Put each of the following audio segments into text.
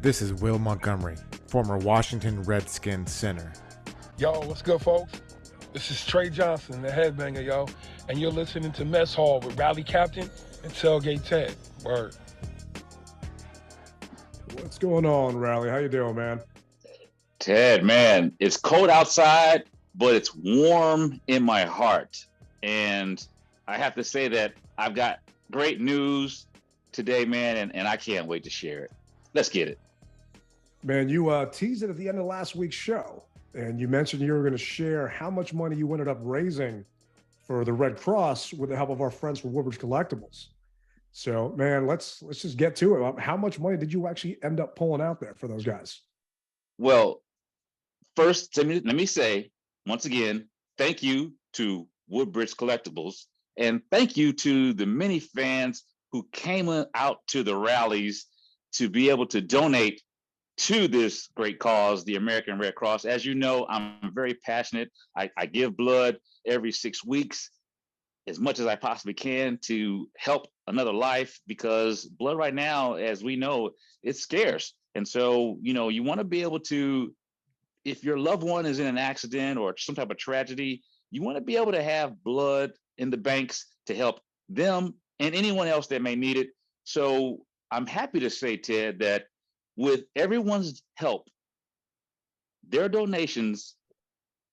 This is Will Montgomery, former Washington Redskins center. Yo, what's good, folks? This is Trey Johnson, the headbanger, yo, and you're listening to Mess Hall with Rally Captain and Tailgate Ted. Word. What's going on, Rally? How you doing, man? Ted, man, it's cold outside, but it's warm in my heart. And I have to say that I've got great news today, man, and I can't wait to share it. Let's get it. Man, you teased it at the end of last week's show, and you mentioned you were going to share how much money you ended up raising for the Red Cross with the help of our friends from Woodbridge Collectibles. So, man, let's just get to it. How much money did you actually end up pulling out there for those guys? Well, first, let me say, once again, thank you to Woodbridge Collectibles, and thank you to the many fans who came out to the rallies to be able to donate to this great cause, the American Red Cross. As you know, I'm very passionate. I give blood every 6 weeks, as much as I possibly can, to help another life, because blood right now, as we know, it's scarce. And so, you want to be able to, if your loved one is in an accident or some type of tragedy, you want to be able to have blood in the banks to help them and anyone else that may need it. So I'm happy to say, Ted, that with everyone's help, their donations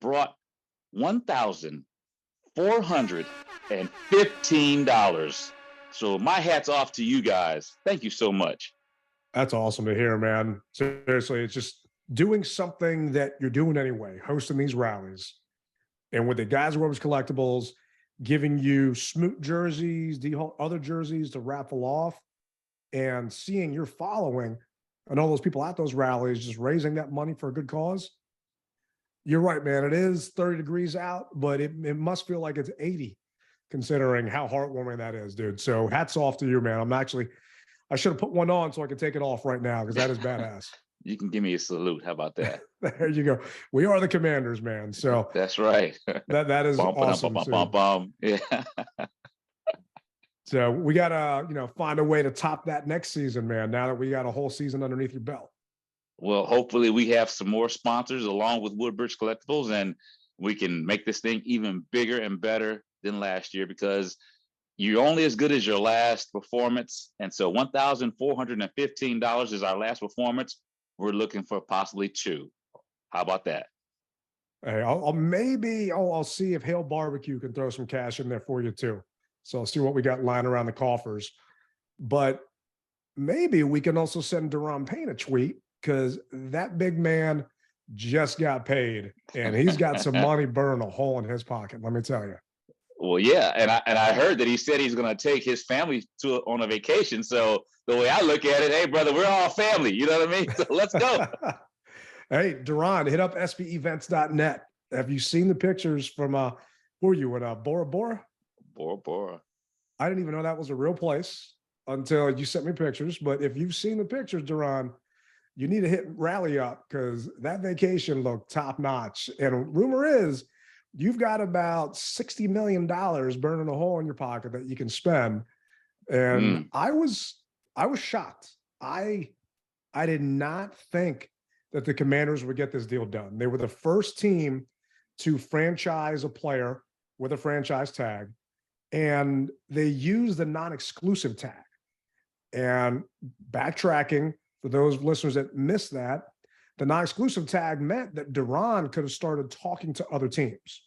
brought $1,415. So my hat's off to you guys. Thank you so much. That's awesome to hear, man. Seriously, it's just doing something that you're doing anyway, hosting these rallies. And with the guys at Woodbridge Collectibles giving you Smoot jerseys, other jerseys to raffle off, and seeing your following and all those people at those rallies just raising that money for a good cause. You're right, man. It is 30 degrees out, but it must feel like it's 80, considering how heartwarming that is, dude. So hats off to you, man. I should have put one on so I could take it off right now, because that is badass. You can give me a salute. How about that? There you go. We are the Commanders, man. So that's right. That is awesome. Yeah. So we gotta, find a way to top that next season, man. Now that we got a whole season underneath your belt. Well, hopefully we have some more sponsors along with Woodbridge Collectibles, and we can make this thing even bigger and better than last year, because you're only as good as your last performance. And so $1,415 is our last performance. We're looking for possibly 2. How about that? Hey, I'll see if Hale Barbecue can throw some cash in there for you too. So I'll see what we got lying around the coffers. But maybe we can also send Daron Payne a tweet, because that big man just got paid and he's got some money burning a hole in his pocket, let me tell you. Well, yeah, and I heard that he said he's going to take his family on a vacation. So the way I look at it, hey, brother, we're all family. You know what I mean? So let's go. Hey, Daron, hit up sbevents.net. Have you seen the pictures from, who are you in, Bora Bora? Bora Bora. I didn't even know that was a real place until you sent me pictures. But if you've seen the pictures, Daron, you need to hit Rally up, because that vacation looked top notch. And rumor is you've got about $60 million burning a hole in your pocket that you can spend. And I was shocked. I did not think that the Commanders would get this deal done. They were the first team to franchise a player with a franchise tag, and they used the non-exclusive tag. And backtracking, for those listeners that missed that, the non-exclusive tag meant that Daron could have started talking to other teams.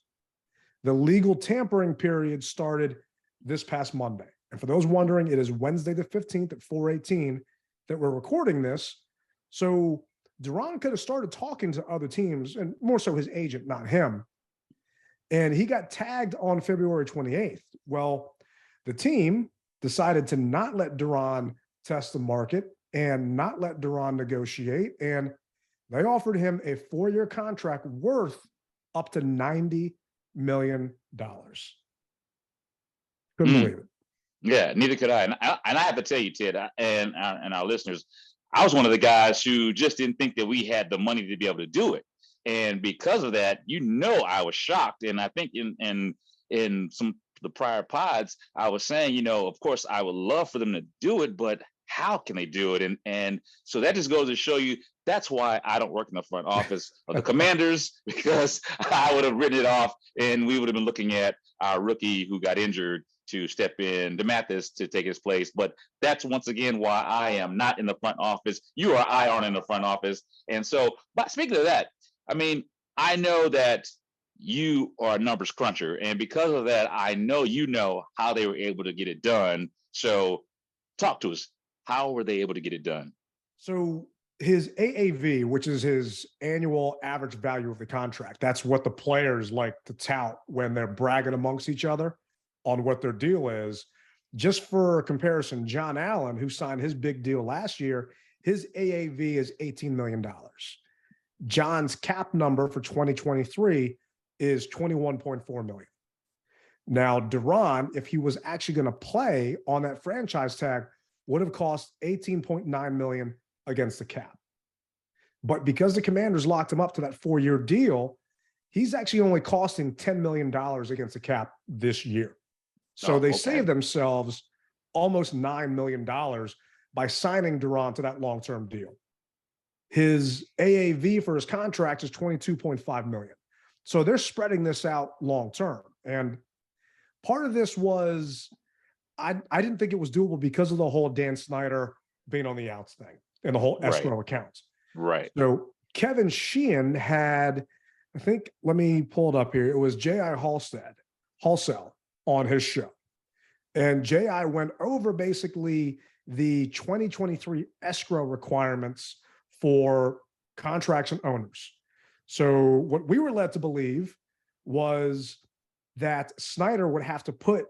The legal tampering period started this past Monday. And for those wondering, it is Wednesday the 15th at 4:18 that we're recording this. So Daron could have started talking to other teams, and more so his agent, not him. And he got tagged on February 28th. Well, the team decided to not let Daron test the market and not let Daron negotiate. And they offered him a 4-year contract worth up to $90 million. Couldn't believe it. Yeah, neither could I. And I have to tell you, Ted, and our listeners, I was one of the guys who just didn't think that we had the money to be able to do it. And because of that, I was shocked. And I think in some of the prior pods, I was saying, of course, I would love for them to do it, but how can they do it? And so that just goes to show you that's why I don't work in the front office of the Commanders, because I would have written it off and we would have been looking at our rookie who got injured to step in, DeMathis, to take his place. But that's once again why I am not in the front office. You or I aren't in the front office. And so, but speaking of that, I mean, I know that you are a numbers cruncher. And because of that, I know you know how they were able to get it done. So talk to us. How were they able to get it done? So his AAV, which is his annual average value of the contract, that's what the players like to tout when they're bragging amongst each other on what their deal is. Just for comparison, John Allen, who signed his big deal last year, his AAV is $18 million. John's cap number for 2023 is $21.4 million. Now, Daron, if he was actually going to play on that franchise tag, would have cost $18.9 million against the cap. But because the Commanders locked him up to that 4-year deal, he's actually only costing $10 million against the cap this year. So they saved themselves almost $9 million by signing Daron to that long-term deal. His AAV for his contract is $22.5 million. So they're spreading this out long-term. And part of this was, I didn't think it was doable because of the whole Dan Snyder being on the outs thing and the whole escrow accounts. Right. So Kevin Sheehan had, I think, let me pull it up here. It was J.I. Halsell on his show. And J.I. went over basically the 2023 escrow requirements for contracts and owners. So what we were led to believe was that Snyder would have to put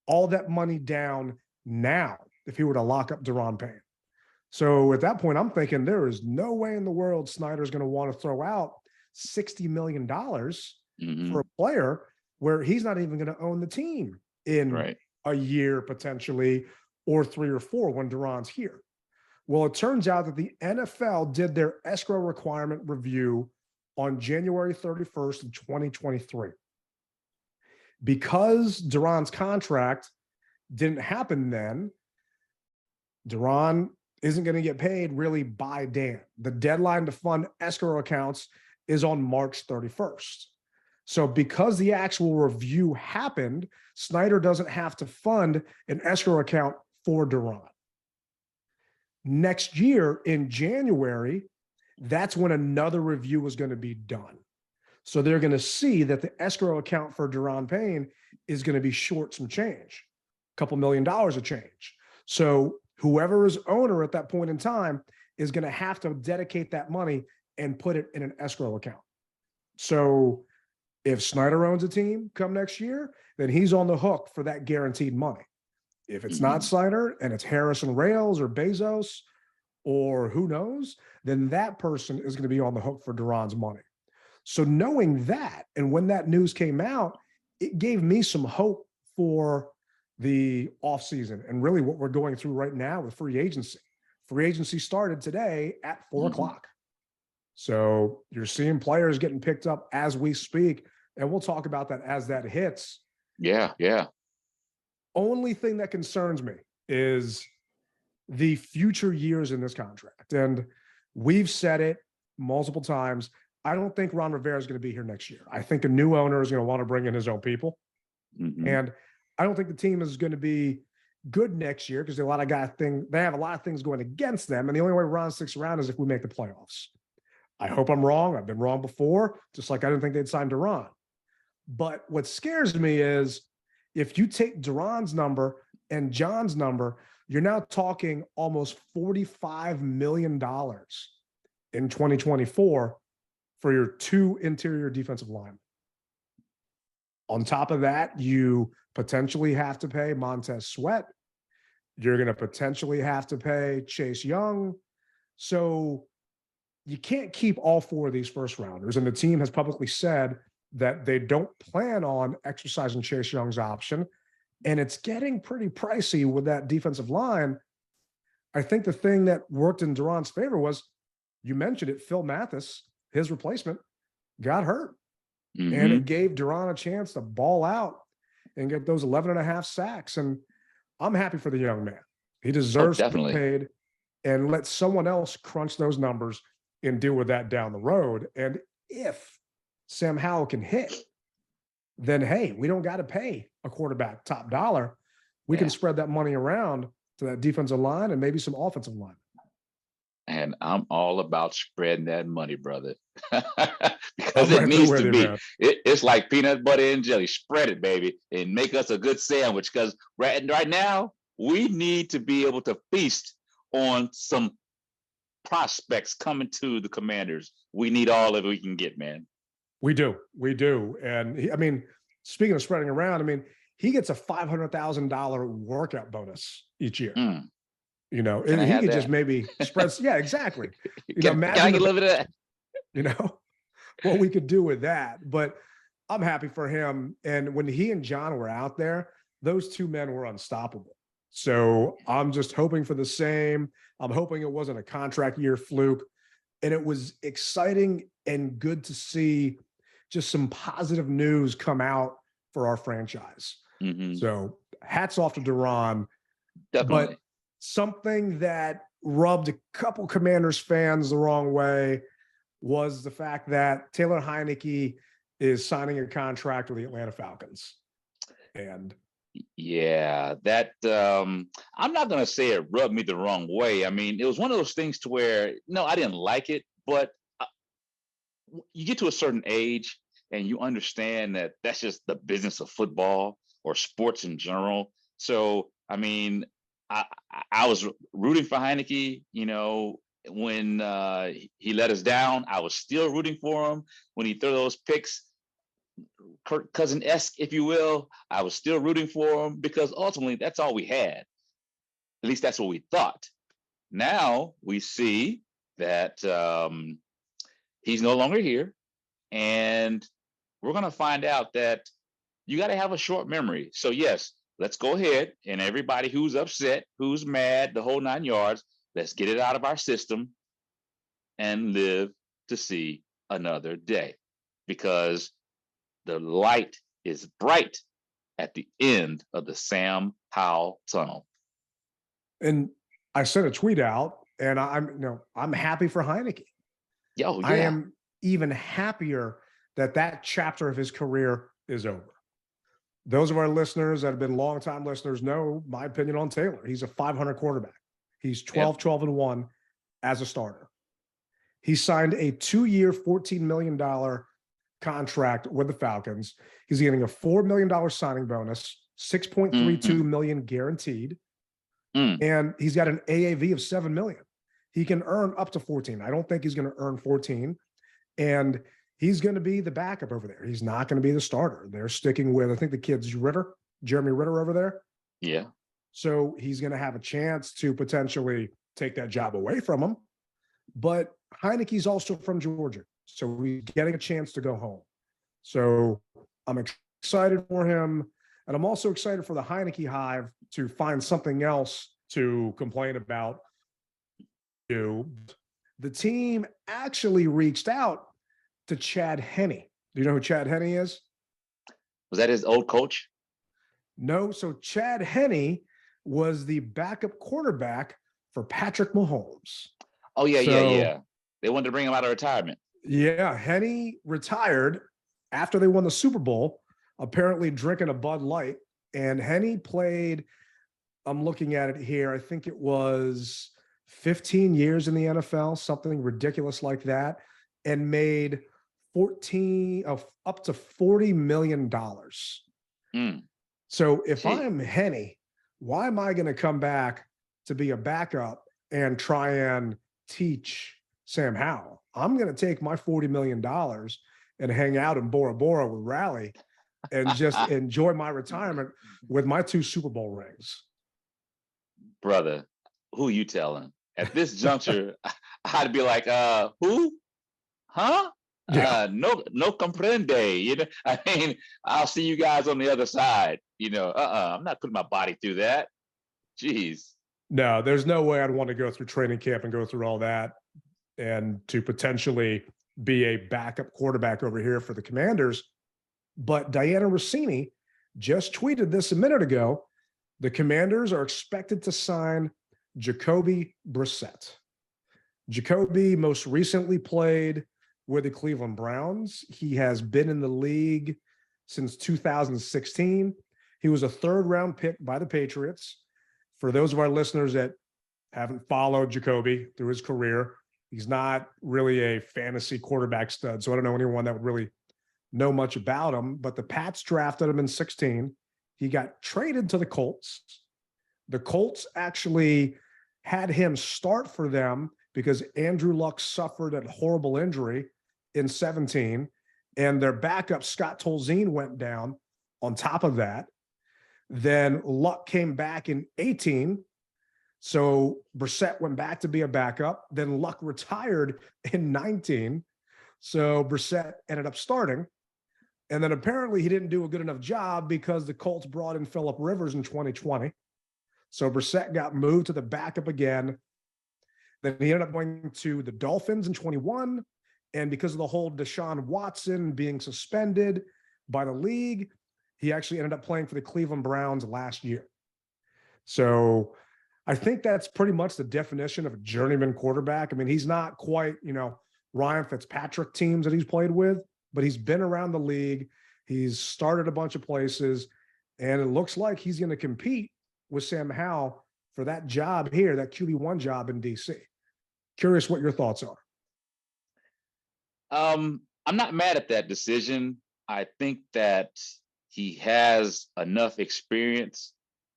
all that money down now if he were to lock up Daron Payne. So at that point, I'm thinking there is no way in the world Snyder's going to want to throw out $60 million for a player where he's not even going to own the team in a year potentially, or 3 or 4 when Daron's here. Well, it turns out that the NFL did their escrow requirement review on January 31st of 2023. Because Daron's contract didn't happen then, Daron isn't going to get paid really by Dan. The deadline to fund escrow accounts is on March 31st. So because the actual review happened, Snyder doesn't have to fund an escrow account for Daron. Next year in January, that's when another review is going to be done. So they're going to see that the escrow account for Daron Payne is going to be short some change, a couple $1 million of change. So whoever is owner at that point in time is going to have to dedicate that money and put it in an escrow account. So if Snyder owns a team come next year, then he's on the hook for that guaranteed money. If it's not Snyder and it's Harrison Rails or Bezos or who knows, then that person is going to be on the hook for Daron's money. So knowing that, and when that news came out, it gave me some hope for the offseason and really what we're going through right now with free agency. Free agency started today at 4 o'clock. So you're seeing players getting picked up as we speak, and we'll talk about that as that hits. Yeah. Only thing that concerns me is the future years in this contract. And we've said it multiple times. I don't think Ron Rivera is going to be here next year. I think a new owner is going to want to bring in his own people. And I don't think the team is going to be good next year because they have a lot of things going against them. And the only way Ron sticks around is if we make the playoffs. I hope I'm wrong. I've been wrong before, just like I didn't think they'd sign Daron. But what scares me is if you take Daron's number and John's number, you're now talking almost $45 million in 2024 for your 2 interior defensive linemen. On top of that, you potentially have to pay Montez Sweat. You're going to potentially have to pay Chase Young. So you can't keep all 4 of these first rounders. And the team has publicly said that they don't plan on exercising Chase Young's option. And it's getting pretty pricey with that defensive line. I think the thing that worked in Daron's favor was, you mentioned it, Phil Mathis, his replacement, got hurt. And it gave Daron a chance to ball out and get those 11.5 sacks. And I'm happy for the young man. He deserves to be definitely. paid, and let someone else crunch those numbers and deal with that down the road. And if Sam Howell can hit, then hey, we don't got to pay a quarterback top dollar. We can spread that money around to that defensive line and maybe some offensive line. And I'm all about spreading that money, brother. Because it needs to be. It's like peanut butter and jelly. Spread it, baby, and make us a good sandwich. Because right now, we need to be able to feast on some prospects coming to the Commanders. We need all of it we can get, man. We do. And I mean, speaking of spreading around, I mean, he gets a $500,000 workout bonus each year. You know, and he could just maybe spread. Yeah, exactly. You know, imagine can I get a little bit of that? You know, what we could do with that. But I'm happy for him. And when he and John were out there, those two men were unstoppable. So I'm just hoping for the same. I'm hoping it wasn't a contract year fluke. And it was exciting and good to see just some positive news come out for our franchise. So hats off to Daron. Definitely. But something that rubbed a couple Commanders fans the wrong way was the fact that Taylor Heinicke is signing a contract with the Atlanta Falcons. And yeah, that I'm not going to say it rubbed me the wrong way. I mean, it was one of those things to where, no, I didn't like it, but you get to a certain age and you understand that that's just the business of football or sports in general. So, I mean, I was rooting for Heinicke, you know, when he let us down. I was still rooting for him when he threw those picks, Kirk Cousin-esque, if you will. I was still rooting for him because ultimately that's all we had. At least that's what we thought. Now we see that he's no longer here, and we're going to find out that you got to have a short memory. So yes, let's go ahead, and everybody who's upset, who's mad, the whole 9 yards, let's get it out of our system and live to see another day, because the light is bright at the end of the Sam Howell tunnel. And I sent a tweet out, and I'm happy for Heinicke. Oh, yeah. I am even happier that chapter of his career is over. Those of our listeners that have been longtime listeners know my opinion on Taylor. He's a 500 quarterback. He's 12-12-1 as a starter. He signed a 2-year, $14 million contract with the Falcons. He's getting a $4 million signing bonus, $6.32 million guaranteed. And he's got an AAV of $7 million. He can earn up to 14. I don't think he's going to earn 14. And he's going to be the backup over there. He's not going to be the starter. They're sticking with, I think the kid's Jeremy Ritter over there. Yeah. So he's going to have a chance to potentially take that job away from him. But Heinicke's also from Georgia, so he's getting a chance to go home. So I'm excited for him. And I'm also excited for the Heinicke Hive to find something else to complain about. The team actually reached out to Chad Henne. Do you know who Chad Henne is? Was that his old coach? No. So Chad Henne was the backup quarterback for Patrick Mahomes. Oh, yeah. They wanted to bring him out of retirement. Yeah. Henne retired after they won the Super Bowl, apparently drinking a Bud Light. And Henne played, I'm looking at it here, I think it was 15 years in the NFL, something ridiculous like that, and made up to $40 million. So if I'm Henne, why am I going to come back to be a backup and try and teach Sam Howell? I'm going to take my $40 million and hang out in Bora Bora with Raleigh and just enjoy my retirement with my 2 Super Bowl rings. Brother, who you telling? At this juncture, I'd be like, who? Huh? Yeah. No comprende. You know, I mean, I'll see you guys on the other side. You know, I'm not putting my body through that. Jeez. No, there's no way I'd want to go through training camp and go through all that and to potentially be a backup quarterback over here for the Commanders. But Diana Rossini just tweeted this a minute ago. The Commanders are expected to sign Jacoby Brissett. Jacoby most recently played with the Cleveland Browns. He has been in the league since 2016. He was a third-round pick by the Patriots. For those of our listeners that haven't followed Jacoby through his career, he's not really a fantasy quarterback stud, so I don't know anyone that would really know much about him. But the Pats drafted him in 16. He got traded to the Colts. The Colts actually had him start for them because Andrew Luck suffered a horrible injury in 17, and their backup, Scott Tolzien, went down on top of that. Then Luck came back in 18, so Brissett went back to be a backup. Then Luck retired in 19, so Brissett ended up starting. And then apparently he didn't do a good enough job because the Colts brought in Phillip Rivers in 2020. So Brissett got moved to the backup again. Then he ended up going to the Dolphins in 21. And because of the whole Deshaun Watson being suspended by the league, he actually ended up playing for the Cleveland Browns last year. So I think that's pretty much the definition of a journeyman quarterback. I mean, he's not quite, Ryan Fitzpatrick teams that he's played with, but he's been around the league. He's started a bunch of places, and it looks like he's going to compete with Sam Howell for that job here, that QB1 job in DC. Curious what your thoughts are. I'm not mad at that decision. I think that he has enough experience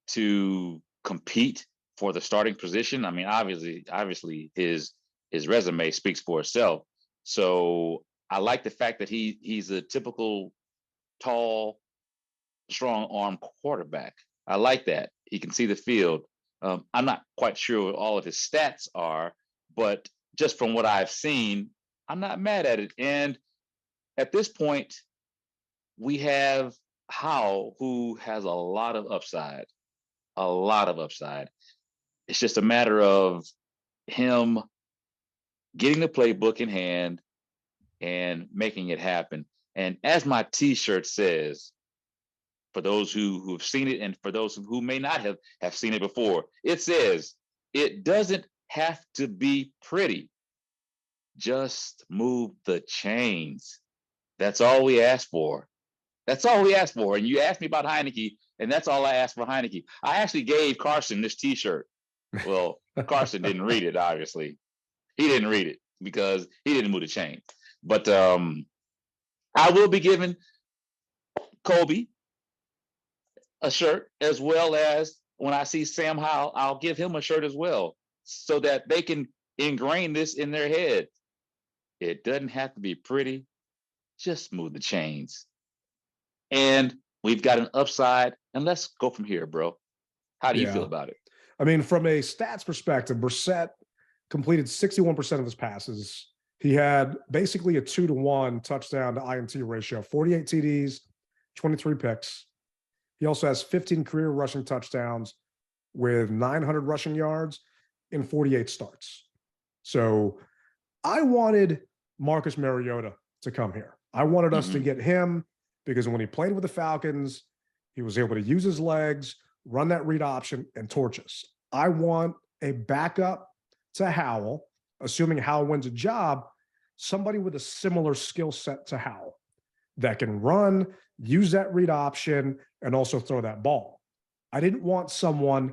to compete for the starting position. I mean, obviously his resume speaks for itself. So I like the fact that he's a typical tall, strong arm quarterback. I like that. He can see the field. I'm not quite sure what all of his stats are, but just from what I've seen, I'm not mad at it. And at this point, we have Howell, who has a lot of upside. It's just a matter of him getting the playbook in hand and making it happen. And as my T-shirt says, for those who have seen it and for those who may not have seen it before, it says, it doesn't have to be pretty. Just move the chains. That's all we ask for. That's all we ask for. And you asked me about Heinicke, and that's all I asked for Heinicke. I actually gave Carson this T-shirt. Well, Carson didn't read it, obviously. He didn't read it because he didn't move the chain. But I will be giving Kobe a shirt, as well as when I see Sam Howell, I'll give him a shirt as well, so that they can ingrain this in their head. It doesn't have to be pretty. Just move the chains. And we've got an upside, and let's go from here, bro. How do you feel about it? I mean, from a stats perspective, Brissett completed 61% of his passes. He had basically a 2-to-1 touchdown to INT ratio, 48 TDs, 23 picks. He also has 15 career rushing touchdowns with 900 rushing yards in 48 starts. So I wanted Marcus Mariota to come here. I wanted us to get him because when he played with the Falcons, he was able to use his legs, run that read option, and torch us. I want a backup to Howell, assuming Howell wins a job, somebody with a similar skill set to Howell that can run, use that read option, and also throw that ball. I didn't want someone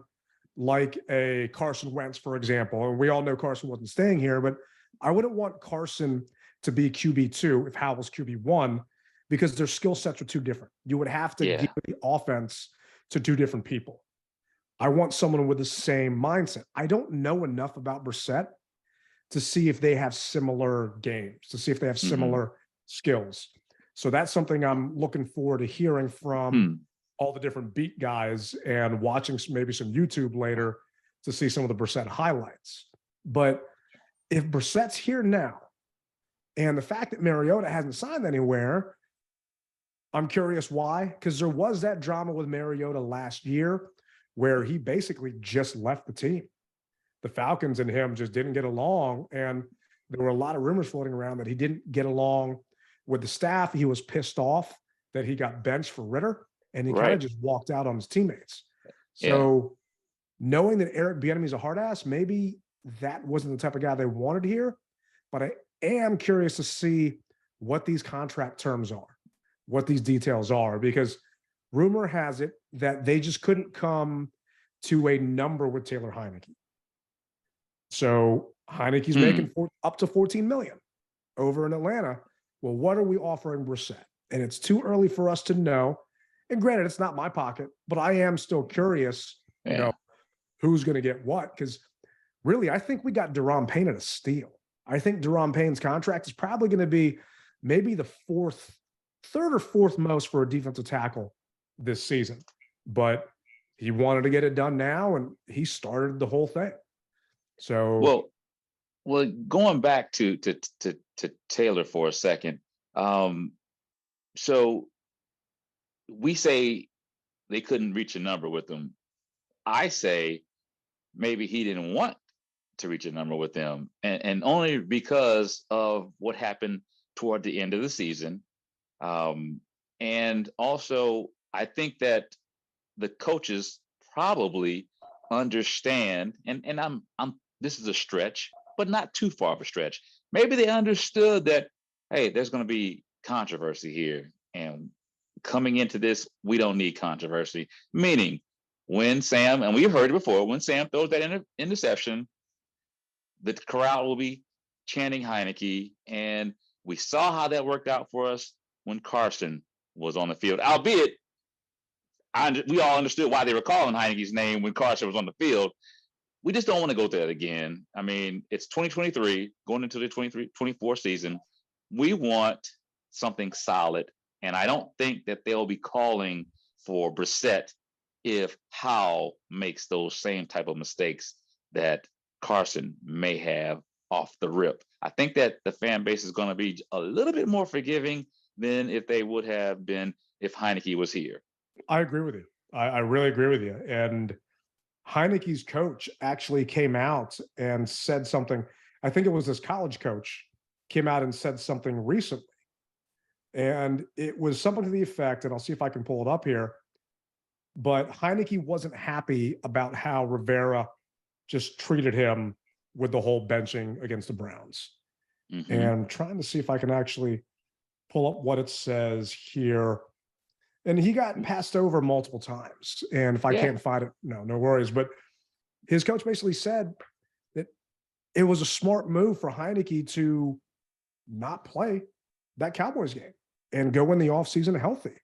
like a Carson Wentz, for example, and we all know Carson wasn't staying here, but I wouldn't want Carson to be QB2 if Howell's QB1 because their skill sets are too different. You would have to give the offense to two different people. I want someone with the same mindset. I don't know enough about Brissett to see if they have similar games, to see if they have similar skills. So that's something I'm looking forward to hearing from all the different beat guys and watching maybe some YouTube later to see some of the Brissett highlights. But if Brissett's here now, and the fact that Mariota hasn't signed anywhere, I'm curious why, because there was that drama with Mariota last year where he basically just left the team. The Falcons and him just didn't get along, and there were a lot of rumors floating around that he didn't get along with the staff. He was pissed off that he got benched for Ritter, and he kind of just walked out on his teammates. So knowing that Eric Bieniemy's a hard ass, maybe that wasn't the type of guy they wanted here. But I am curious to see what these contract terms are, what these details are, because rumor has it that they just couldn't come to a number with Taylor Heinicke. So Heinicke's making up to $14 million over in Atlanta. Well, what are we offering Brissett? And it's too early for us to know. And granted, it's not my pocket, but I am still curious, you know, who's going to get what. Because really, I think we got Daron Payne at a steal. I think Daron Payne's contract is probably going to be maybe the third or fourth most for a defensive tackle this season. But he wanted to get it done now, and he started the whole thing. So well, going back to Taylor for a second. So we say they couldn't reach a number with him. I say maybe he didn't want to reach a number with them, and only because of what happened toward the end of the season. And also, I think that the coaches probably understand, and I'm this is a stretch, but not too far of a stretch. Maybe they understood that, hey, there's going to be controversy here, and coming into this, we don't need controversy. Meaning, when Sam, and we've heard it before, when Sam throws that interception, the crowd will be chanting Heinicke, and we saw how that worked out for us when Carson was on the field. Albeit, we all understood why they were calling Heinicke's name when Carson was on the field. We just don't want to go through that again. I mean, it's 2023, going into the 23-24 season. We want something solid, and I don't think that they'll be calling for Brissett if Howell makes those same type of mistakes that Carson may have off the rip. I think that the fan base is going to be a little bit more forgiving than if they would have been if Heinicke was here. I agree with you. I really agree with you. And Heinicke's coach actually came out and said something. I think it was his college coach came out and said something recently. And it was something to the effect, and I'll see if I can pull it up here, but Heinicke wasn't happy about how Rivera just treated him with the whole benching against the Browns. Mm-hmm. And trying to see if I can actually pull up what it says here. And he got passed over multiple times. And if I can't find it, no worries. But his coach basically said that it was a smart move for Heinicke to not play that Cowboys game and go in the offseason healthy.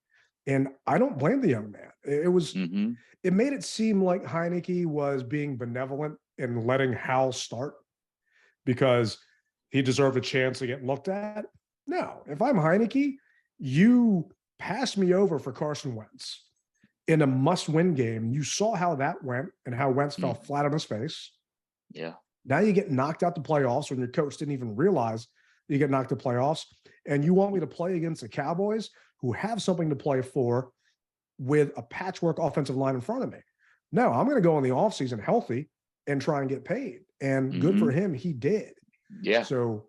And I don't blame the young man. It was, it made it seem like Heinicke was being benevolent and letting Howell start because he deserved a chance to get looked at. No, if I'm Heinicke, you pass me over for Carson Wentz in a must-win game. You saw how that went and how Wentz fell flat on his face. Yeah. Now you get knocked out the playoffs when your coach didn't even realize you get knocked to playoffs. And you want me to play against the Cowboys who have something to play for with a patchwork offensive line in front of me. No, I'm going to go in the offseason healthy and try and get paid. And good for him, he did. Yeah. So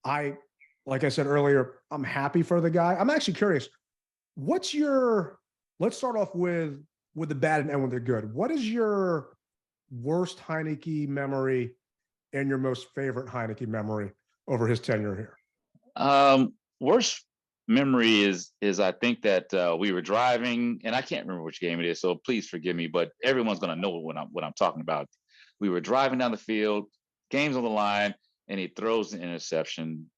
like I said earlier, I'm happy for the guy. I'm actually curious. Let's start off with the bad and end with the good. What is your worst Heinicke memory and your most favorite Heinicke memory over his tenure here? Worst memory is I think that we were driving, and I can't remember which game it is, so please forgive me, but everyone's going to know what I'm talking about. We were driving down the field, game's on the line, and he throws an interception.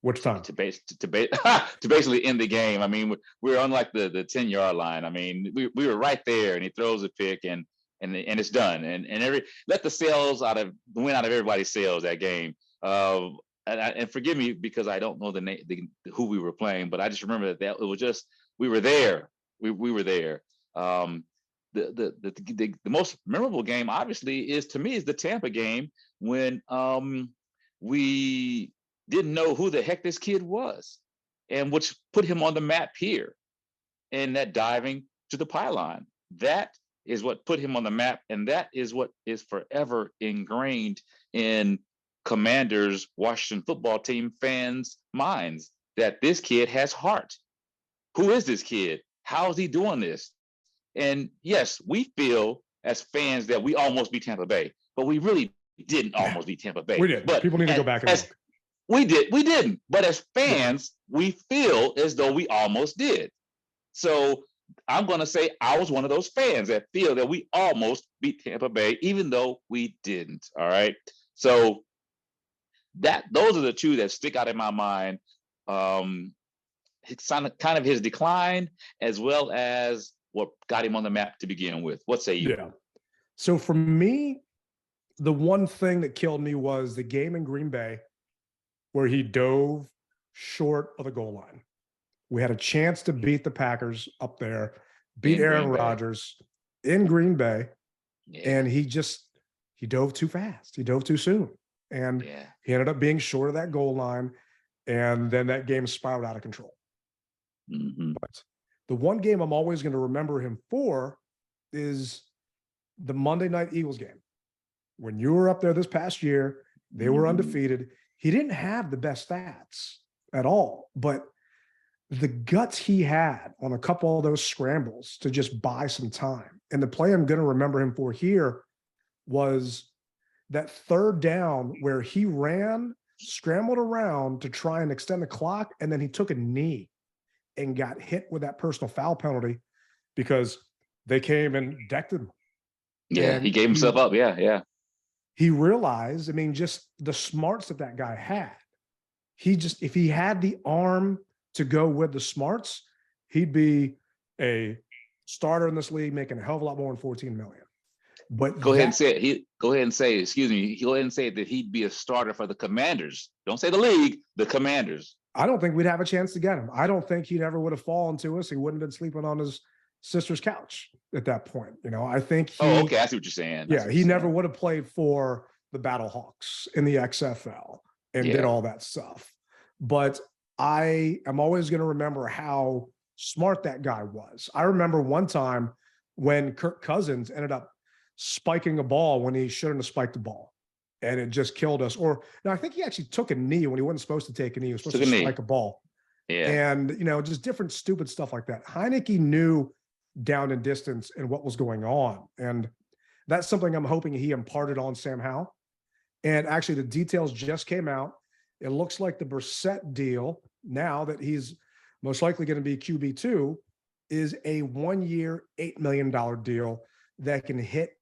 Which time? To basically end the game. I mean, we were on like the 10-yard line. I mean, we were right there, and he throws a pick, and it's done. And let the sails went out of everybody's sails that game. And forgive me because I don't know the name, who we were playing, but I just remember that it was just we were there. We were there. The most memorable game, obviously, is the Tampa game when we didn't know who the heck this kid was, and which put him on the map here, and that diving to the pylon. That is what put him on the map, and that is what is forever ingrained in Commanders, Washington football team fans' minds, that this kid has heart. Who is this kid? How is he doing this? And yes, we feel as fans that we almost beat Tampa Bay, but we really didn't almost beat Tampa Bay. We did. But People need to go back and look. We didn't. But as fans, we feel as though we almost did. So I'm going to say I was one of those fans that feel that we almost beat Tampa Bay, even though we didn't. All right. So those are the two that stick out in my mind. It's kind of his decline, as well as what got him on the map to begin with. What say you? Yeah. So for me, the one thing that killed me was the game in Green Bay where he dove short of the goal line. We had a chance to beat the Packers up there, beat Aaron Rodgers in Green Bay, and he dove too fast. He dove too soon, and he ended up being short of that goal line, and then that game spiraled out of control. But the one game I'm always going to remember him for is the Monday Night Eagles game. When you were up there this past year, they were undefeated. He didn't have the best stats at all, but the guts he had on a couple of those scrambles to just buy some time. And the play I'm going to remember him for here was that third down where he ran, scrambled around to try and extend the clock, and then he took a knee and got hit with that personal foul penalty because they came and decked him. Yeah, he gave himself up. Yeah. He realized, I mean, just the smarts that guy had. If he had the arm to go with the smarts, he'd be a starter in this league making a hell of a lot more than $14 million. But go ahead and say it. Go ahead and say, excuse me, go ahead and say that he'd be a starter for the Commanders. Don't say the league, the Commanders. I don't think we'd have a chance to get him. I don't think he ever would have fallen to us. He wouldn't have been sleeping on his sister's couch at that point. I think okay, I see what you're saying. He never would have played for the Battlehawks in the XFL and did all that stuff. But I am always going to remember how smart that guy was. I remember one time when Kirk Cousins ended up spiking a ball when he shouldn't have spiked the ball, and it just killed us. I think he actually took a knee when he wasn't supposed to take a knee. He was supposed to spike a ball. Yeah. And, just different stupid stuff like that. Heinicke knew down and distance and what was going on. And that's something I'm hoping he imparted on Sam Howell. And actually the details just came out. It looks like the Brissett deal, now that he's most likely going to be QB2, is a 1-year, $8 million deal that can hit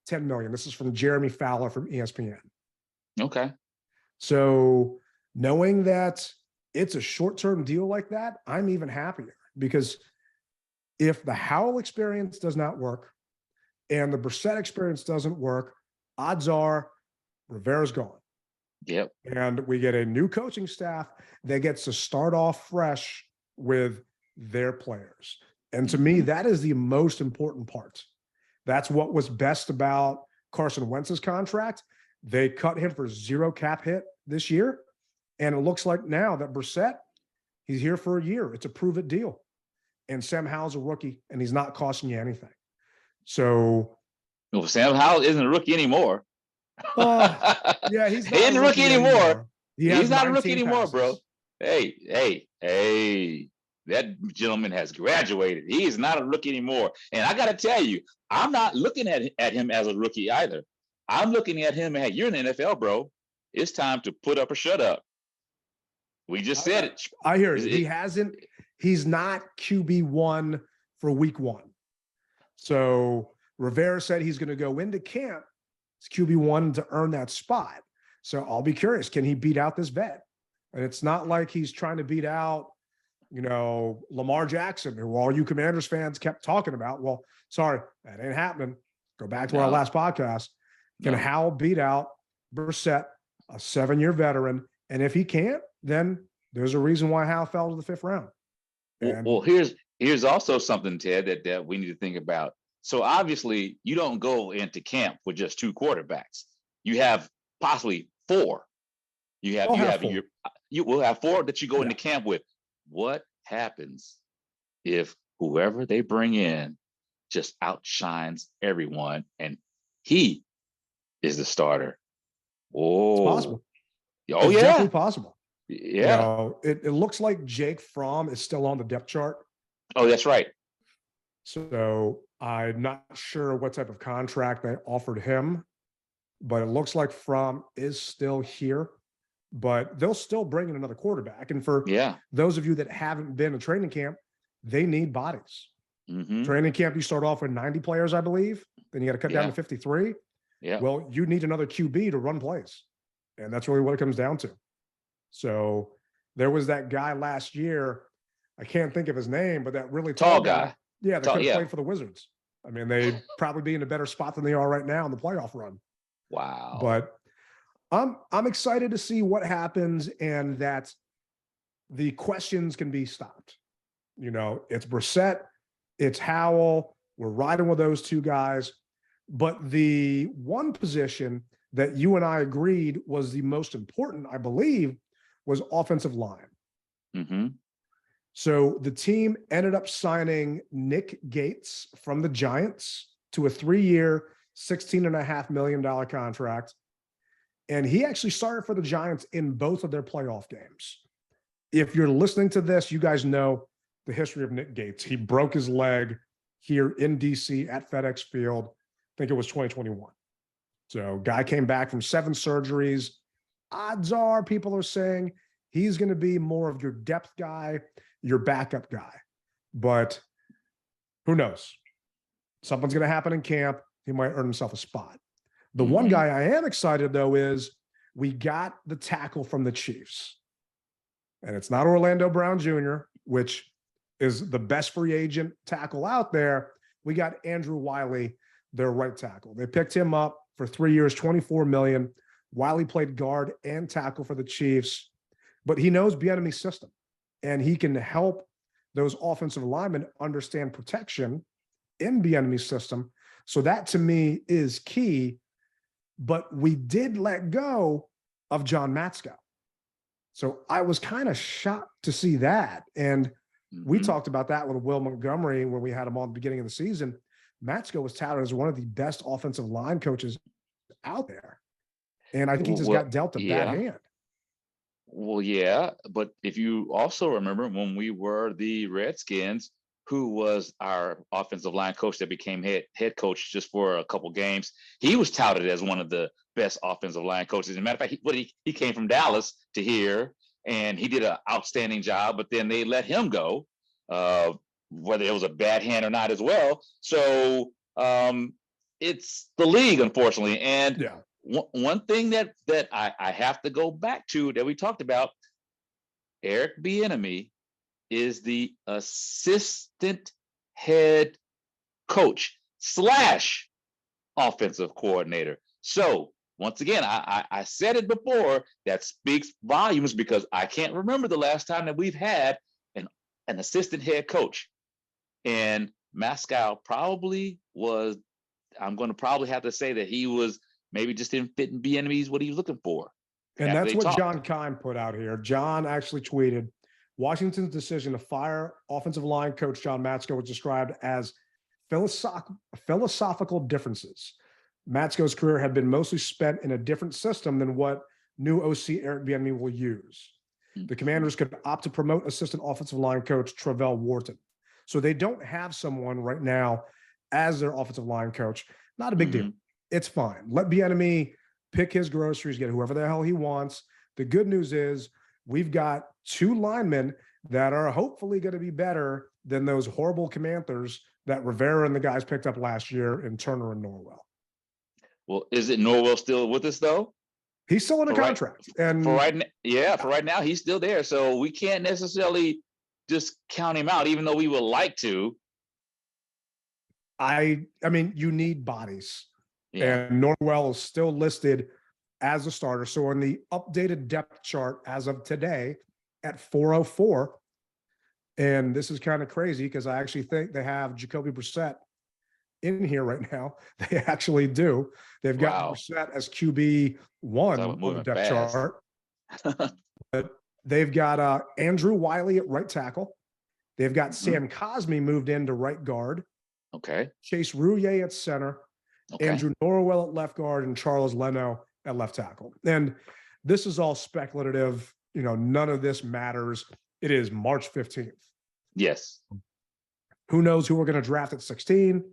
$10 million. This is from Jeremy Fowler from ESPN. Okay. So knowing that it's a short-term deal like that, I'm even happier, because if the Howell experience does not work and the Brissett experience doesn't work, odds are Rivera's gone. Yep. And we get a new coaching staff that gets to start off fresh with their players. And to me, that is the most important part. That's what was best about Carson Wentz's contract. They cut him for 0 cap hit this year. And it looks like now that Brissett, he's here for a year. It's a prove-it deal. And Sam Howell's a rookie, and he's not costing you anything. So, well, Sam Howell isn't a rookie anymore. Yeah, he's not he isn't a rookie anymore. He's not a rookie anymore, bro. Hey, that gentleman has graduated. He is not a rookie anymore. And I got to tell you, I'm not looking at him as a rookie either. I'm looking at him and, hey, you're in the NFL, bro. It's time to put up or shut up. We just said it. I hear it. He's not QB1 for week 1. So Rivera said he's going to go into camp as QB1 to earn that spot. So I'll be curious, can he beat out this vet? And it's not like he's trying to beat out, Lamar Jackson, who all you Commanders fans kept talking about. Well, sorry, that ain't happening. Go back to our last podcast. Can Howell beat out Brissett, a 7-year veteran? And if he can't, then there's a reason why Howell fell to the 5th round. Well, here's also something, Ted, that we need to think about. So obviously, you don't go into camp with just 2 quarterbacks. You have possibly 4. You will have 4 that you go into camp with. What happens if whoever they bring in just outshines everyone and he is the starter? Oh, it's possible. Oh, it's definitely possible. Yeah. It looks like Jake Fromm is still on the depth chart. Oh, that's right. So I'm not sure what type of contract they offered him, but it looks like Fromm is still here. But they'll still bring in another quarterback. And for those of you that haven't been to training camp, they need bodies. Training camp, you start off with 90 players, I believe. Then you got to cut down to 53. Well, you need another QB to run plays. And that's really what it comes down to. So there was that guy last year. I can't think of his name, but that really tall guy. Yeah, that could have played for the Wizards. I mean, they'd probably be in a better spot than they are right now in the playoff run. Wow. But I'm excited to see what happens and that the questions can be stopped. You know, it's Brissett, it's Howell. We're riding with those two guys. But the one position that you and I agreed was the most important, I believe, was offensive line. So the team ended up signing Nick Gates from the Giants to a 3-year, $16.5 million contract. And he actually started for the Giants in both of their playoff games. If you're listening to this, you guys know the history of Nick Gates. He broke his leg here in DC at FedEx Field. I think it was 2021. So guy came back from 7 surgeries. Odds are people are saying he's going to be more of your depth guy, your backup guy. But who knows? Something's going to happen in camp. He might earn himself a spot. The one guy I am excited, though, is we got the tackle from the Chiefs. And it's not Orlando Brown Jr., which is the best free agent tackle out there. We got Andrew Wiley, their right tackle. They picked him up for 3 years, $24 million. Wiley played guard and tackle for the Chiefs, but he knows Bieniemy's system, and he can help those offensive linemen understand protection in Bieniemy's system. So that, to me, is key. But we did let go of John Matsko. So I was kind of shocked to see that. And we talked about that with Will Montgomery when we had him on the beginning of the season. Matsko was touted as one of the best offensive line coaches out there. And I think he just got dealt a bad hand. Well, yeah. But if you also remember when we were the Redskins, who was our offensive line coach that became head coach just for a couple games, he was touted as one of the best offensive line coaches. As a matter of fact, he came from Dallas to here, and he did an outstanding job, but then they let him go, whether it was a bad hand or not as well. So it's the league, unfortunately. And one thing that I have to go back to that we talked about, Eric Bieniemy is the assistant head coach / offensive coordinator. So once again, I said it before, that speaks volumes because I can't remember the last time that we've had an assistant head coach. And Matsko probably was, I'm going to probably have to say that he was maybe just didn't fit in Bieniemy's what he was looking for. And that's what John Kine put out here. John actually tweeted, Washington's decision to fire offensive line coach John Matsko was described as philosophical differences. Matsko's career had been mostly spent in a different system than what new OC Eric Bieniemy will use. The Commanders could opt to promote assistant offensive line coach Travell Wharton. So they don't have someone right now as their offensive line coach. Not a big deal. It's fine. Let Bieniemy pick his groceries, get whoever the hell he wants. The good news is we've got 2 linemen that are hopefully going to be better than those horrible Commanders that Rivera and the guys picked up last year in Turner and Norwell. Well, is it Norwell still with us, though? He's still in a contract. And for right now, he's still there. So we can't necessarily just count him out, even though we would like to. I mean, you need bodies. And Norwell is still listed as a starter. So on the updated depth chart as of today at 404, and this is kind of crazy because I actually think they have Jacoby Brissett in here right now. They actually do. They've got Brissett as QB1 on the depth chart. But they've got Andrew Wiley at right tackle. They've got Sam Cosmi moved into right guard. Okay. Chase Rouillet at center. Okay. Andrew Norwell at left guard and Charles Leno at left tackle. And this is all speculative. You know, none of this matters. It is March 15th. Yes. Who knows who we're going to draft at 16?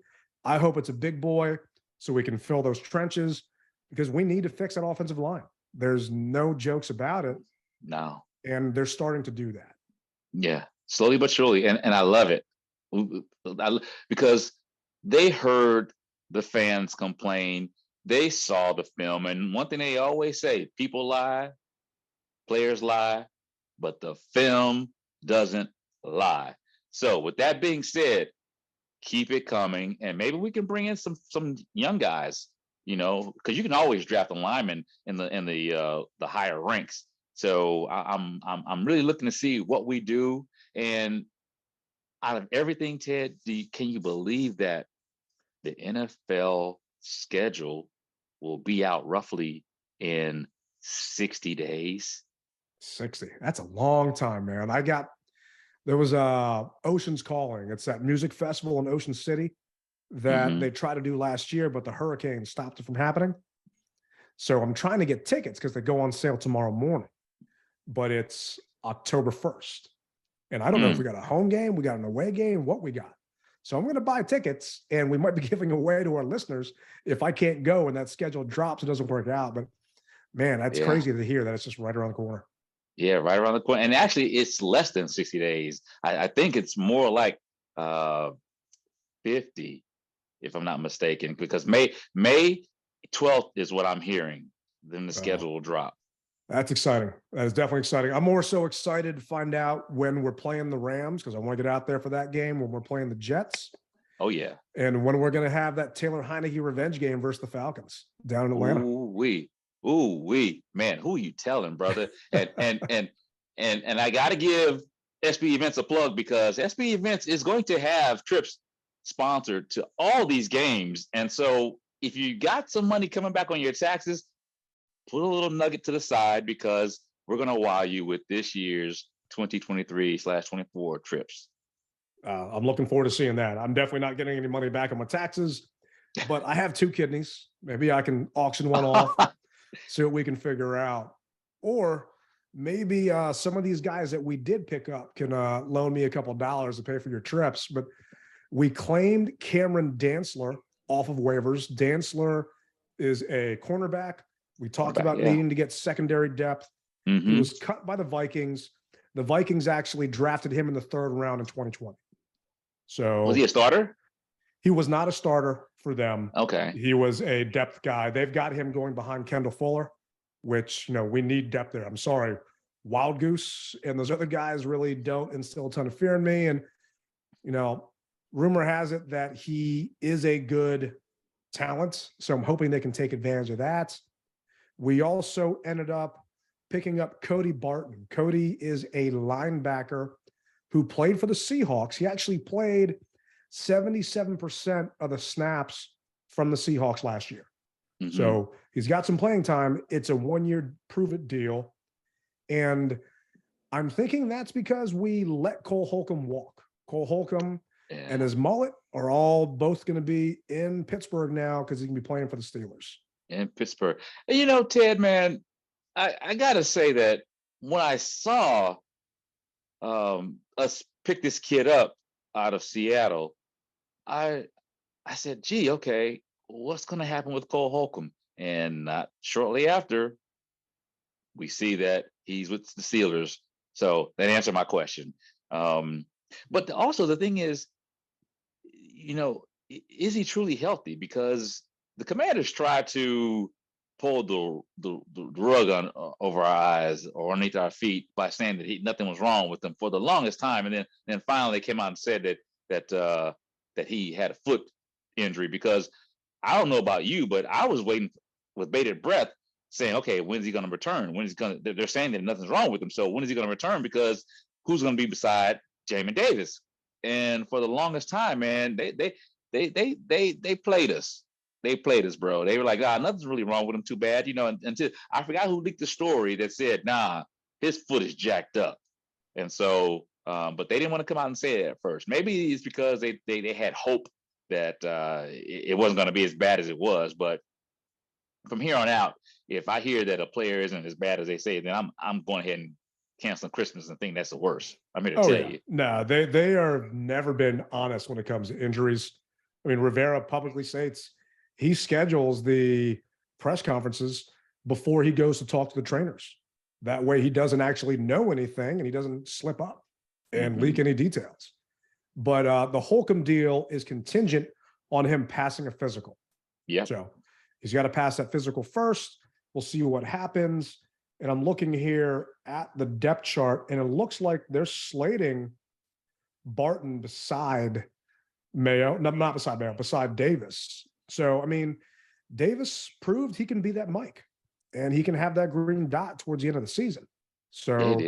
I hope it's a big boy so we can fill those trenches because we need to fix that offensive line. There's no jokes about it. No. And they're starting to do that. Yeah, slowly but surely. And I love it because they heard the fans complain. They saw the film. And one thing they always say, people lie, players lie, but the film doesn't lie. So with that being said, keep it coming. And maybe we can bring in some young guys, because you can always draft a lineman in the higher ranks. So I'm really looking to see what we do. And out of everything, Ted, can you believe that the NFL schedule will be out roughly in 60 days? 60. That's a long time, man. There was Ocean's Calling. It's that music festival in Ocean City that they tried to do last year, but the hurricane stopped it from happening. So I'm trying to get tickets because they go on sale tomorrow morning, but it's October 1st. And I don't know if we got a home game, we got an away game, what we got. So I'm going to buy tickets, and we might be giving away to our listeners if I can't go and that schedule drops, it doesn't work out. But man, that's crazy to hear that it's just right around the corner. Yeah, right around the corner. And actually, it's less than 60 days. I think it's more like 50, if I'm not mistaken, because May 12th is what I'm hearing. Then the schedule will drop. That's exciting. That is definitely exciting. I'm more so excited to find out when we're playing the Rams because I want to get out there for that game, when we're playing the Jets. Oh, yeah. And when we're going to have that Taylor Heinicke revenge game versus the Falcons down in Atlanta. Ooh-wee. Man, who are you telling, brother? And I got to give SB Events a plug because SB Events is going to have trips sponsored to all these games. And so if you got some money coming back on your taxes, put a little nugget to the side because we're going to wow you with this year's 2023/24 trips. I'm looking forward to seeing that. I'm definitely not getting any money back on my taxes, but I have 2 kidneys. Maybe I can auction one off, see what we can figure out. Or maybe some of these guys that we did pick up can loan me a couple of dollars to pay for your trips. But we claimed Cameron Dantzler off of waivers. Dantzler is a cornerback. We talked about needing to get secondary depth. He was cut by the Vikings. The Vikings actually drafted him in the 3rd round in 2020. So was he a starter? He was not a starter for them. Okay. He was a depth guy. They've got him going behind Kendall Fuller, which, we need depth there. I'm sorry. Wild Goose and those other guys really don't instill a ton of fear in me. And, rumor has it that he is a good talent. So I'm hoping they can take advantage of that. We also ended up picking up Cody Barton. Cody is a linebacker who played for the Seahawks. He actually played 77% of the snaps from the Seahawks last year. So he's got some playing time. It's a 1-year prove-it deal. And I'm thinking that's because we let Cole Holcomb walk. Cole Holcomb and his mullet are both going to be in Pittsburgh now because he can be playing for the Steelers. In Pittsburgh. And Ted, man, I got to say that when I saw us pick this kid up out of Seattle, I said, gee, okay, what's going to happen with Cole Holcomb? And not shortly after, we see that he's with the Steelers. So that answered my question. But also the thing is, is he truly healthy? Because the Commanders tried to pull the rug over our eyes or underneath our feet by saying that nothing was wrong with him for the longest time, and then finally they came out and said that he had a foot injury. Because I don't know about you, but I was waiting with bated breath, saying, okay, when's he going to return? They're saying that nothing's wrong with him, so when is he going to return? Because who's going to be beside Jamin Davis? And for the longest time, man, they played us. They played us, bro. They were like, nothing's really wrong with him. Too bad, until I forgot who leaked the story that said, his foot is jacked up. And so, but they didn't want to come out and say it at first. Maybe it's because they had hope that it wasn't going to be as bad as it was. But from here on out, if I hear that a player isn't as bad as they say, then I'm going ahead and canceling Christmas and think that's the worst. I'm here to Oh tell yeah, you. no, they are never been honest when it comes to injuries. I mean, Rivera publicly states he schedules the press conferences before he goes to talk to the trainers. That way, he doesn't actually know anything and he doesn't slip up and leak any details. But the Holcomb deal is contingent on him passing a physical. Yeah. So he's got to pass that physical first. We'll see what happens. And I'm looking here at the depth chart, and it looks like they're slating Barton beside Mayo, not beside Mayo, beside Davis. So, I mean, Davis proved he can be that Mike, and he can have that green dot towards the end of the season. So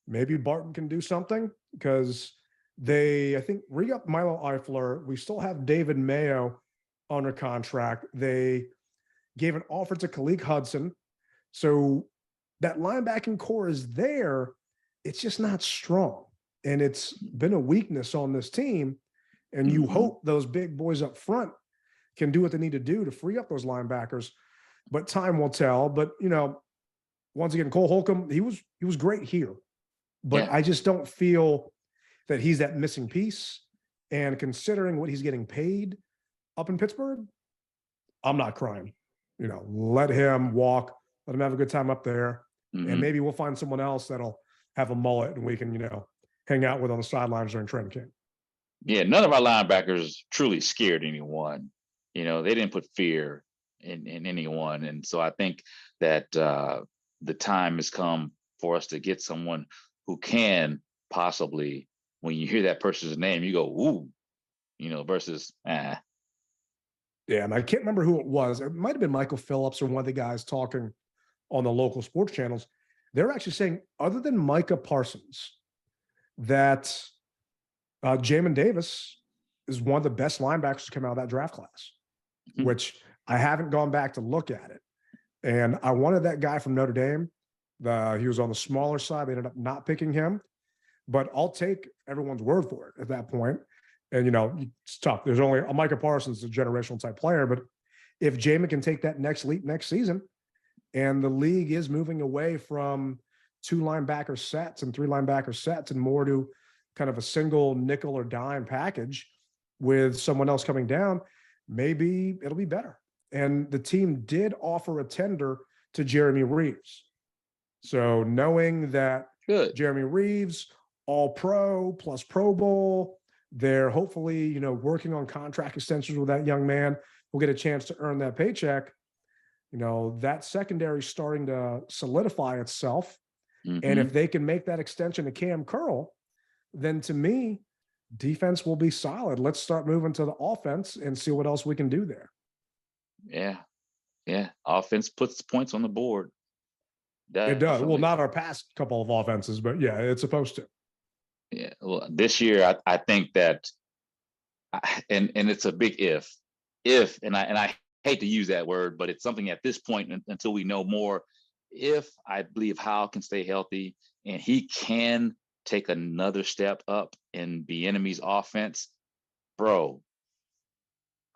maybe Barton can do something, because I think, re-up Milo Eifler. We still have David Mayo under contract. They gave an offer to Khaleke Hudson. So that linebacking core is there. It's just not strong. And it's been a weakness on this team. And you hope those big boys up front can do what they need to do to free up those linebackers. But time will tell. But, once again, Cole Holcomb, he was great here. But I just don't feel that he's that missing piece. And considering what he's getting paid up in Pittsburgh, I'm not crying. Let him walk, let him have a good time up there. And maybe we'll find someone else that'll have a mullet and we can, hang out with on the sidelines during training camp. Yeah, none of our linebackers truly scared anyone. They didn't put fear in anyone. And so I think that the time has come for us to get someone who can possibly, when you hear that person's name, you go, ooh, versus, Yeah, and I can't remember who it was. It might have been Michael Phillips or one of the guys talking on the local sports channels. They're actually saying, other than Micah Parsons, that Jamin Davis is one of the best linebackers to come out of that draft class, which I haven't gone back to look at it. And I wanted that guy from Notre Dame. He was on the smaller side. They ended up not picking him. But I'll take everyone's word for it at that point. And, it's tough. There's only Micah Parsons, a generational type player. But if Jamin can take that next leap next season, and the league is moving away from 2 linebacker sets and 3 linebacker sets and more to kind of a single nickel or dime package with someone else coming down, maybe it'll be better. And the team did offer a tender to Jeremy Reeves. So knowing that Jeremy Reeves, all pro plus Pro Bowl, they're hopefully, working on contract extensions with that young man, will get a chance to earn that paycheck. That secondary is starting to solidify itself. And if they can make that extension to Cam Curl, then to me, defense will be solid. Let's start moving to the offense and see what else we can do there. Yeah. Offense puts points on the board. It does. Well, not our past couple of offenses, but yeah, it's supposed to. Yeah. Well, this year, I think that, and it's a big if, and I hate to use that word, but it's something at this point until we know more. If I believe Howell can stay healthy and he can take another step up in the enemy's offense, bro,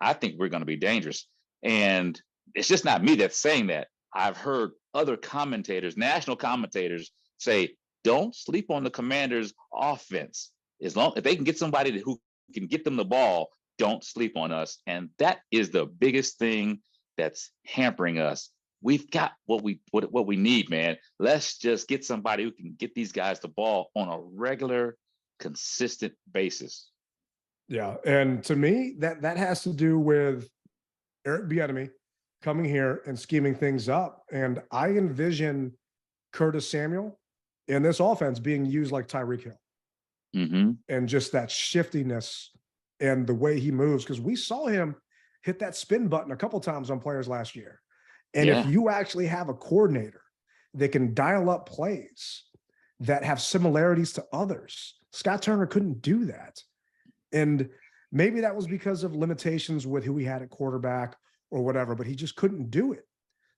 I think we're going to be dangerous. And it's just not me that's saying that. I've heard other commentators, national commentators, say, don't sleep on the Commanders' offense. As long if they can get somebody who can get them the ball, don't sleep on us. And that is the biggest thing that's hampering us. We've got what we need, man. Let's just get somebody who can get these guys the ball on a regular, consistent basis. Yeah, and to me, that has to do with Eric Bieniemy coming here and scheming things up. And I envision Curtis Samuel in this offense being used like Tyreek Hill. And just that shiftiness and the way he moves, because we saw him hit that spin button a couple times on players last year. And if you actually have a coordinator that can dial up plays that have similarities to others, Scott Turner couldn't do that. And maybe that was because of limitations with who he had at quarterback or whatever, but he just couldn't do it.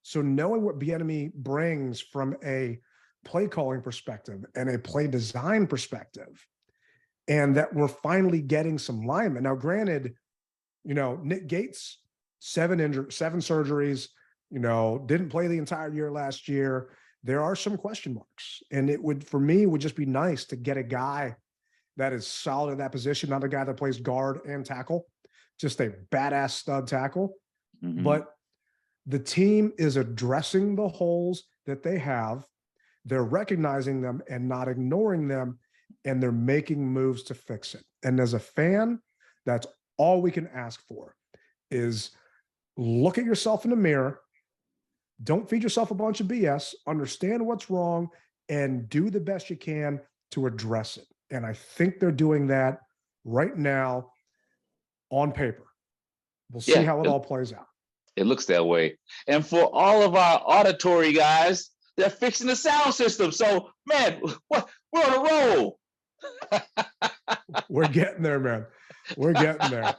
So knowing what Bieniemy brings from a play calling perspective and a play design perspective, and that we're finally getting some linemen. Now, granted, Nick Gates, 7 surgeries, didn't play the entire year last year. there are some question marks. And it would just be nice to get a guy that is solid in that position, not a guy that plays guard and tackle, just a badass stud tackle. Mhm. But the team is addressing the holes that they have. They're recognizing them and not ignoring them, and they're making moves to fix it. And as a fan, that's all we can ask for is look at yourself in the mirror. Don't feed yourself a bunch of BS, understand what's wrong, and do the best you can to address it. And I think they're doing that right now on paper. We'll see how it all plays out. It looks that way. And for all of our auditory guys, they're fixing the sound system. So, man, we're on a roll. We're getting there, man. We're getting there.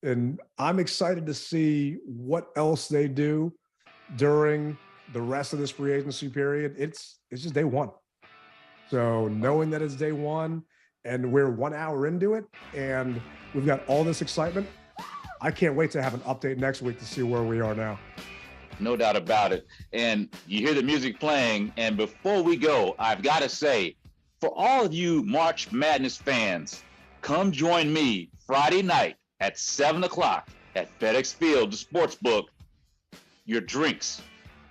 And I'm excited to see what else they do during the rest of this free agency period. It's just day one. So knowing that it's day one and we're 1 hour into it and we've got all this excitement, I can't wait to have an update next week to see where we are now. No doubt about it. And you hear the music playing. And before we go, I've got to say, for all of you March Madness fans, come join me Friday night at 7 o'clock at FedEx Field, the sports book. Your drinks,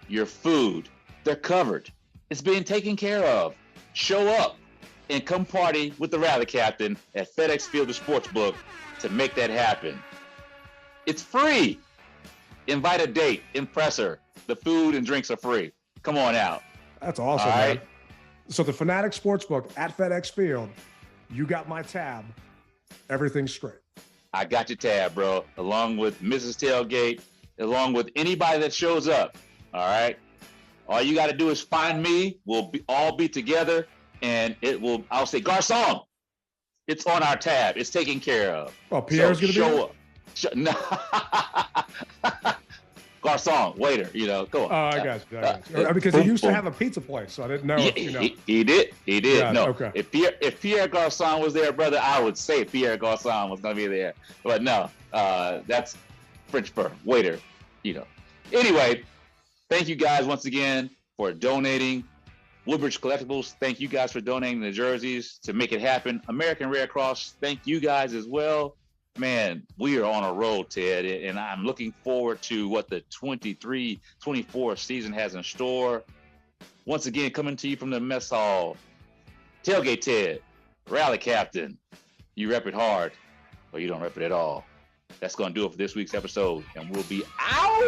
your food, they're covered. It's being taken care of. Show up and come party with the Rally Captain at FedEx Field, the sports book to make that happen. It's free. Invite a date, impress her. The food and drinks are free. Come on out. That's awesome, All man. right? So the Fanatic Sportsbook at FedEx Field, you got my tab. Everything's straight. I got your tab, bro, along with Mrs. Tailgate, along with anybody that shows up. All right? All you got to do is find me. We'll all be together, and I'll say, Garçon, it's on our tab. It's taken care of. Oh, Pierre's going to be show there? up. No. Garçon, waiter, go on. Oh, I got you. Because he used to have a pizza place, so I didn't know. He did. Yeah, no, okay. If Pierre Garçon was there, brother, I would say Pierre Garçon was going to be there. But no, that's French for waiter, Anyway, thank you guys once again for donating. Woodbridge Collectibles, thank you guys for donating the jerseys to make it happen. American Red Cross, thank you guys as well. Man, we are on a roll, Ted, and I'm looking forward to what the 23-24 season has in store. Once again, coming to you from the Mess Hall, Tailgate Ted, Rally Captain. You rep it hard, or you don't rep it at all. That's going to do it for this week's episode, and we'll be out.